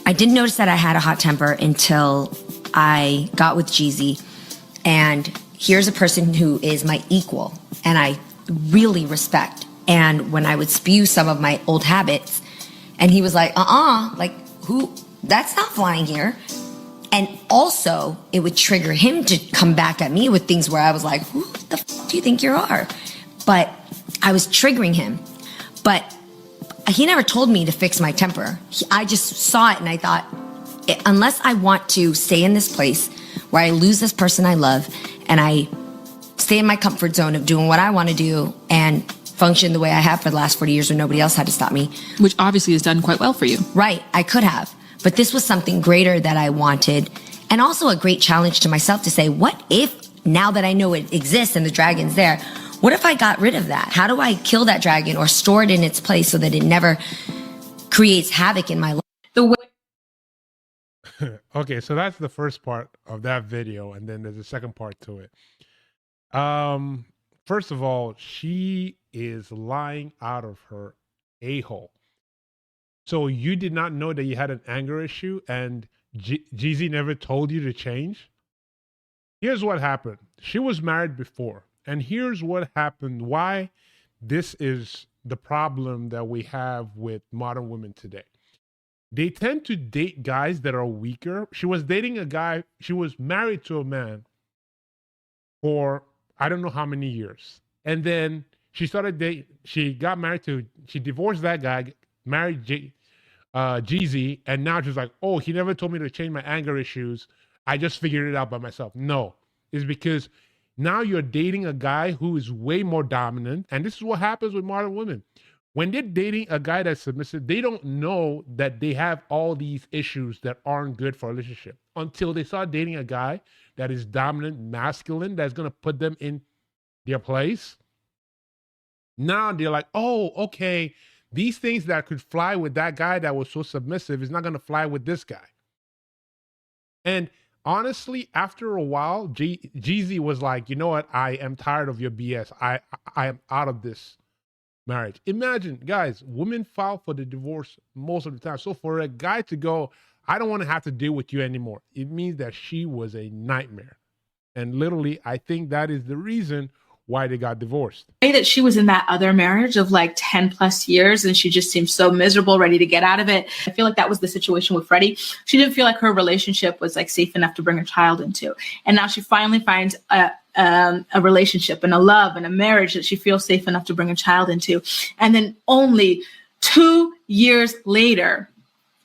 I didn't notice that I had a hot temper until I got with Jeezy. And here's a person who is my equal and I really respect. And when I would spew some of my old habits, and he was like, like, who, that's not flying here. And also, it would trigger him to come back at me with things where I was like, who the do you think you are? But I was triggering him. But he never told me to fix my temper. I just saw it and I thought, unless I want to stay in this place where I lose this person I love and I stay in my comfort zone of doing what I want to do and function the way I have for the last 40 years when nobody else had to stop me. Which obviously has done quite well for you. Right, I could have. But this was something greater that I wanted, and also a great challenge to myself to say, what if, now that I know it exists and the dragon's there, what if I got rid of that? How do I kill that dragon or store it in its place so that it never creates havoc in my life? The way Okay, so that's the first part of that video, and then there's a second part to it. First of all, she is lying out of her a-hole. So you did not know that you had an anger issue and Jeezy never told you to change? Here's what happened. She was married before. And here's what happened. Why this is the problem that we have with modern women today. They tend to date guys that are weaker. She was dating a guy. She was married to a man for I don't know how many years. And then she started dating. She divorced that guy, married Jeezy, and now she's like, oh, he never told me to change my anger issues. I just figured it out by myself. No, it's because now you're dating a guy who is way more dominant. And this is what happens with modern women. When they're dating a guy that's submissive, they don't know that they have all these issues that aren't good for a relationship until they start dating a guy that is dominant, masculine, that's going to put them in their place. Now they're like, oh, okay, these things that could fly with that guy that was so submissive is not going to fly with this guy. And honestly, after a while, Jeezy was like, you know what? I am tired of your BS. I am out of this marriage. Imagine, guys, women file for the divorce most of the time. So for a guy to go, I don't want to have to deal with you anymore, it means that she was a nightmare. And literally, I think that is the reason why they got divorced. that she was in that other marriage of like 10 plus years and she just seemed so miserable, ready to get out of it. I feel like that was the situation with Freddie. She didn't feel like her relationship was like safe enough to bring a child into. And now she finally finds a relationship and a love and a marriage that she feels safe enough to bring a child into. And then only 2 years later,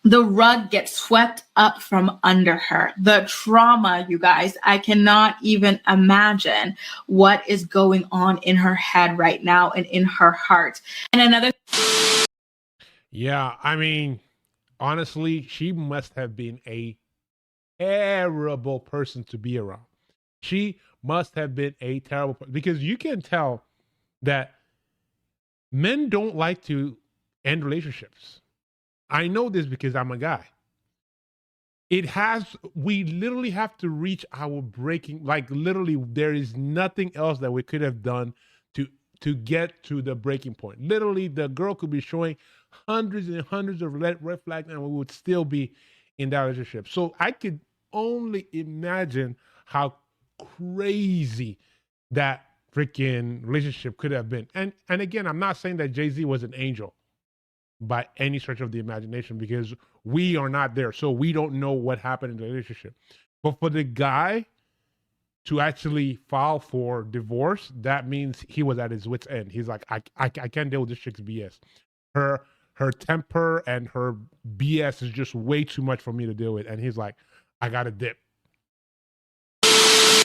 the rug gets swept up from under her. The trauma, you guys, I cannot even imagine what is going on in her head right now and in her heart. And another. Yeah, I mean, honestly, she must have been a terrible person to be around. She must have been a terrible person because you can tell that men don't like to end relationships. I know this because I'm a guy. We literally have to reach our breaking, like literally there is nothing else that we could have done to get to the breaking point. Literally the girl could be showing hundreds and hundreds of red flags and we would still be in that relationship. So I could only imagine how crazy that freaking relationship could have been. And again, I'm not saying that Jay-Z was an angel by any stretch of the imagination because we are not there. So we don't know what happened in the relationship. But for the guy to actually file for divorce, that means he was at his wit's end. He's like, I can't deal with this chick's BS. Her temper and her BS is just way too much for me to deal with. And he's like, I got to dip.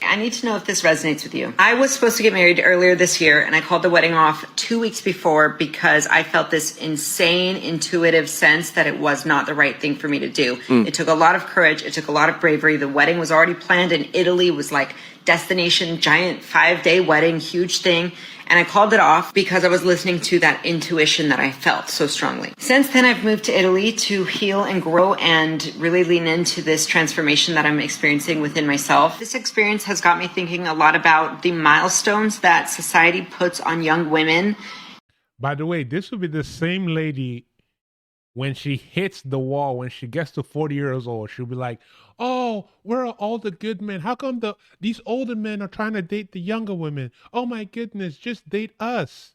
I need to know if this resonates with you. I was supposed to get married earlier this year and I called the wedding off 2 weeks before because I felt this insane intuitive sense that it was not the right thing for me to do. It took a lot of courage. It took a lot of bravery. The wedding was already planned in Italy. It was like destination, giant 5-day wedding, huge thing. And I called it off because I was listening to that intuition that I felt so strongly. Since then, I've moved to Italy to heal and grow and really lean into this transformation that I'm experiencing within myself. This experience has got me thinking a lot about the milestones that society puts on young women. By the way, this would be the same lady when she hits the wall, when she gets to 40 years old, she'll be like, oh, where are all the good men? How come these older men are trying to date the younger women? Oh my goodness, just date us.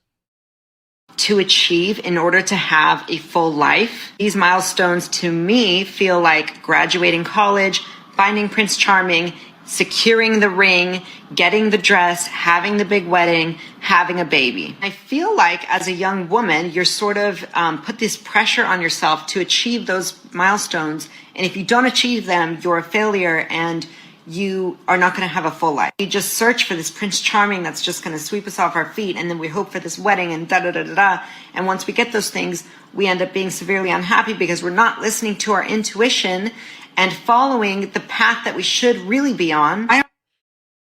To achieve in order to have a full life. These milestones to me feel like graduating college, finding Prince Charming, securing the ring, getting the dress, having the big wedding, having a baby. I feel like as a young woman, you're sort of put this pressure on yourself to achieve those milestones. And if you don't achieve them, you're a failure and you are not going to have a full life. We just search for this Prince Charming that's just going to sweep us off our feet, and then we hope for this wedding and da da da da da. And once we get those things, we end up being severely unhappy because we're not listening to our intuition and following the path that we should really be on.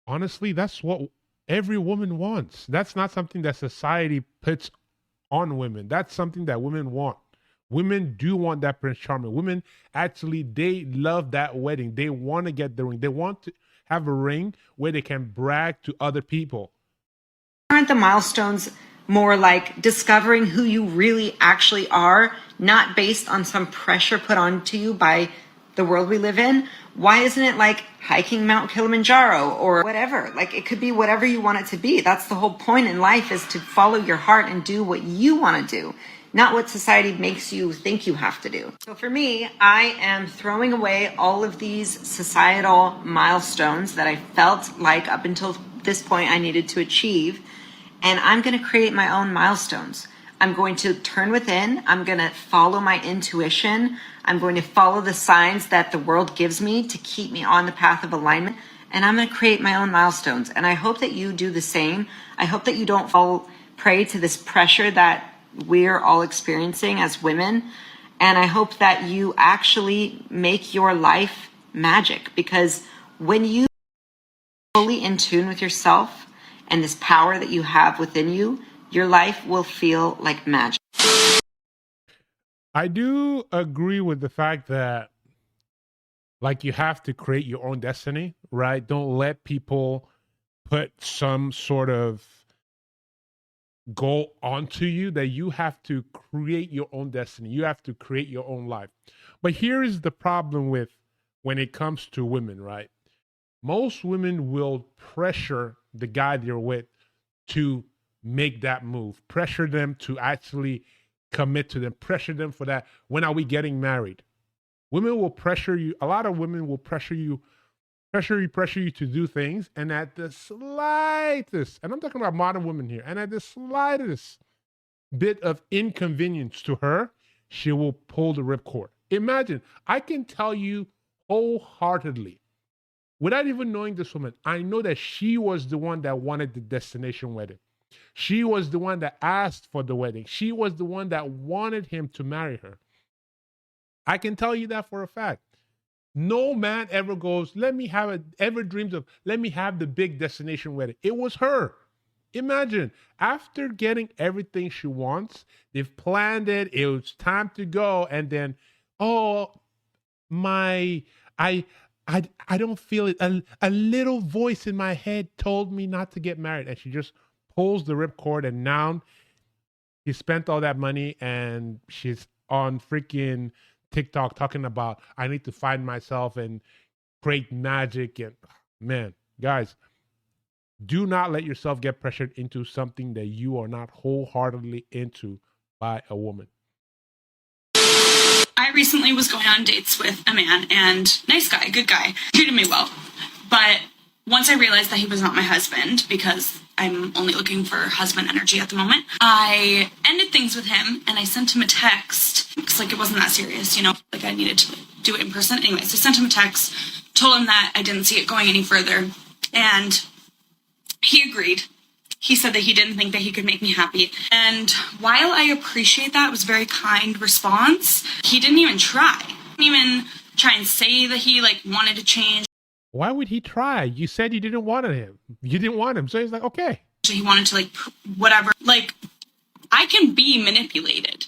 Honestly, that's what every woman wants. That's not something that society puts on women. That's something that women want. Women do want that Prince Charming. Women actually, they love that wedding. They want to get the ring. They want to have a ring where they can brag to other people. Aren't the milestones more like discovering who you really actually are, not based on some pressure put onto you by the world we live in? Why isn't it like hiking Mount Kilimanjaro or whatever? Like, it could be whatever you want it to be. That's the whole point in life, is to follow your heart and do what you want to do, not what society makes you think you have to do. So for me, I am throwing away all of these societal milestones that I felt like up until this point I needed to achieve, and I'm going to create my own milestones. I'm going to turn within. I'm going to follow my intuition. I'm going to follow the signs that the world gives me to keep me on the path of alignment. And I'm going to create my own milestones. And I hope that you do the same. I hope that you don't fall prey to this pressure that we're all experiencing as women. And I hope that you actually make your life magic, because when you are fully in tune with yourself and this power that you have within you, your life will feel like magic. I do agree with the fact that, like, you have to create your own destiny, right? Don't let people put some sort of goal onto you. That you have to create your own destiny. You have to create your own life. But here is the problem with when it comes to women, right? Most women will pressure the guy they're with to make that move, pressure them to actually commit to them, pressure them for that. When are we getting married? Women will pressure you. A lot of women will pressure you to do things. And at the slightest, and I'm talking about modern women here, and at the slightest bit of inconvenience to her, she will pull the ripcord. Imagine, I can tell you wholeheartedly, without even knowing this woman, I know that she was the one that wanted the destination wedding. She was the one that asked for the wedding. She was the one that wanted him to marry her. I can tell you that for a fact. No man ever goes, ever dreams of, let me have the big destination wedding. It was her. Imagine, after getting everything she wants, they've planned it, it was time to go, and then, oh, I don't feel it. A little voice in my head told me not to get married. And she just pulls the ripcord, and now he spent all that money and she's on freaking TikTok talking about, I need to find myself and create magic. And man, guys, do not let yourself get pressured into something that you are not wholeheartedly into by a woman. I recently was going on dates with a man, and nice guy, good guy, treated me well. But once I realized that he was not my husband, because I'm only looking for husband energy at the moment, I ended things with him, and I sent him a text, because like it wasn't that serious, you know, like I needed to do it in person. Anyways, I sent him a text, told him that I didn't see it going any further, and he agreed. He said that he didn't think that he could make me happy. And while I appreciate that, it was a very kind response, he didn't even try. He didn't even try and say that he like wanted to change. Why would he try? You said you didn't want him. You didn't want him. So he's like, okay. He wanted to like, whatever. Like, I can be manipulated.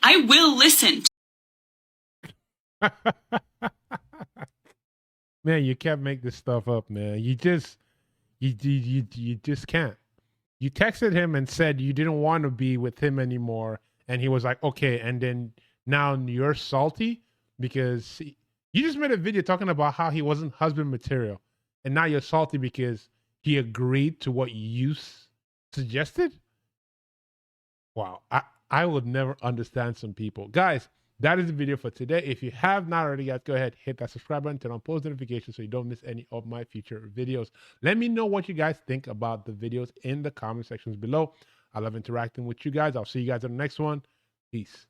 I will listen. Man, you can't make this stuff up, man. You just can't. You texted him and said you didn't want to be with him anymore, and he was like, okay. And then Now you're salty because you just made a video talking about how he wasn't husband material. And now you're salty because he agreed to what you suggested? Wow. I would never understand some people. Guys, that is the video for today. If you have not already, guys, go ahead, hit that subscribe button, turn on post notifications so you don't miss any of my future videos. Let me know what you guys think about the videos in the comment sections below. I love interacting with you guys. I'll see you guys in the next one. Peace.